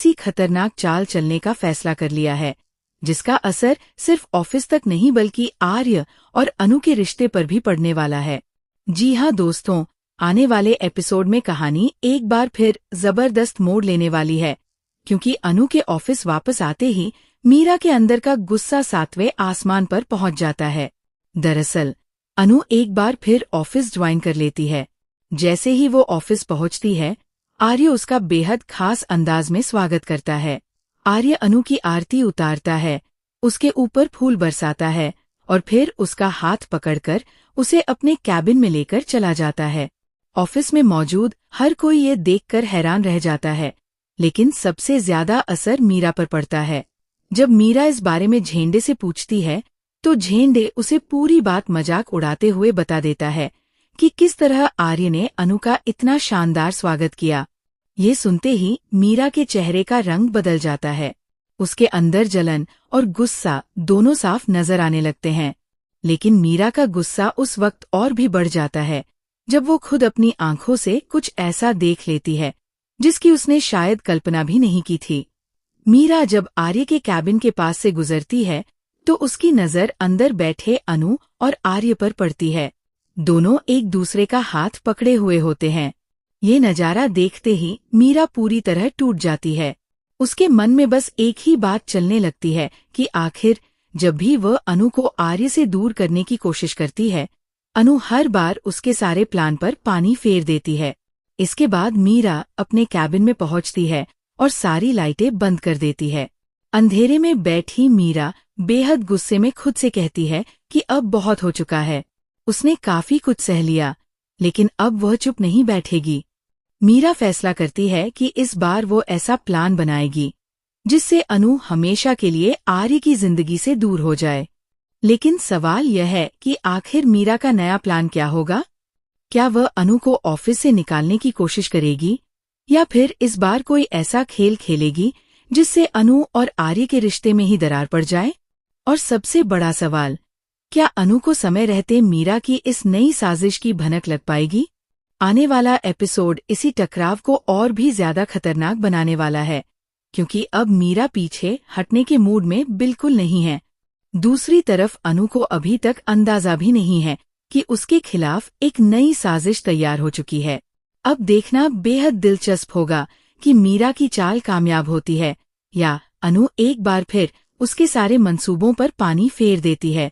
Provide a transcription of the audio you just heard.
किसी खतरनाक चाल चलने का फैसला कर लिया है, जिसका असर सिर्फ ऑफिस तक नहीं बल्कि आर्य और अनु के रिश्ते पर भी पड़ने वाला है। जी हाँ दोस्तों, आने वाले एपिसोड में कहानी एक बार फिर जबरदस्त मोड़ लेने वाली है, क्योंकि अनु के ऑफिस वापस आते ही मीरा के अंदर का गुस्सा 7वें आसमान पर पहुंच जाता है। दरअसल अनु एक बार फिर ऑफिस ज्वाइन कर लेती है। जैसे ही वो ऑफिस पहुंचती है, आर्य उसका बेहद खास अंदाज में स्वागत करता है। आर्य अनु की आरती उतारता है, उसके ऊपर फूल बरसाता है और फिर उसका हाथ पकड़कर उसे अपने कैबिन में लेकर चला जाता है। ऑफिस में मौजूद हर कोई ये देखकर हैरान रह जाता है, लेकिन सबसे ज्यादा असर मीरा पर पड़ता है। जब मीरा इस बारे में झेंडे से पूछती है, तो झेंडे उसे पूरी बात मजाक उड़ाते हुए बता देता है कि किस तरह आर्य ने अनु का इतना शानदार स्वागत किया। ये सुनते ही मीरा के चेहरे का रंग बदल जाता है। उसके अंदर जलन और गुस्सा दोनों साफ नजर आने लगते हैं। लेकिन मीरा का गुस्सा उस वक्त और भी बढ़ जाता है जब वो खुद अपनी आंखों से कुछ ऐसा देख लेती है जिसकी उसने शायद कल्पना भी नहीं की थी। मीरा जब आर्य के कैबिन के पास से गुजरती है तो उसकी नजर अंदर बैठे अनु और आर्य पर पड़ती है। दोनों एक दूसरे का हाथ पकड़े हुए होते हैं। ये नजारा देखते ही मीरा पूरी तरह टूट जाती है। उसके मन में बस एक ही बात चलने लगती है कि आखिर जब भी वह अनु को आर्य से दूर करने की कोशिश करती है, अनु हर बार उसके सारे प्लान पर पानी फेर देती है। इसके बाद मीरा अपने कैबिन में पहुंचती है और सारी लाइटें बंद कर देती है। अंधेरे में बैठी मीरा बेहद गुस्से में खुद से कहती है कि अब बहुत हो चुका है। उसने काफी कुछ सह लिया, लेकिन अब वह चुप नहीं बैठेगी। मीरा फैसला करती है कि इस बार वो ऐसा प्लान बनाएगी जिससे अनु हमेशा के लिए आर्य की जिंदगी से दूर हो जाए। लेकिन सवाल यह है कि आखिर मीरा का नया प्लान क्या होगा? क्या वह अनु को ऑफिस से निकालने की कोशिश करेगी, या फिर इस बार कोई ऐसा खेल खेलेगी जिससे अनु और आर्य के रिश्ते में ही दरार पड़ जाए? और सबसे बड़ा सवाल, क्या अनु को समय रहते मीरा की इस नई साजिश की भनक लग पाएगी? आने वाला एपिसोड इसी टकराव को और भी ज्यादा खतरनाक बनाने वाला है, क्योंकि अब मीरा पीछे हटने के मूड में बिल्कुल नहीं है। दूसरी तरफ अनु को अभी तक अंदाजा भी नहीं है कि उसके खिलाफ एक नई साजिश तैयार हो चुकी है। अब देखना बेहद दिलचस्प होगा कि मीरा की चाल कामयाब होती है या अनु एक बार फिर उसके सारे मंसूबों पर पानी फेर देती है।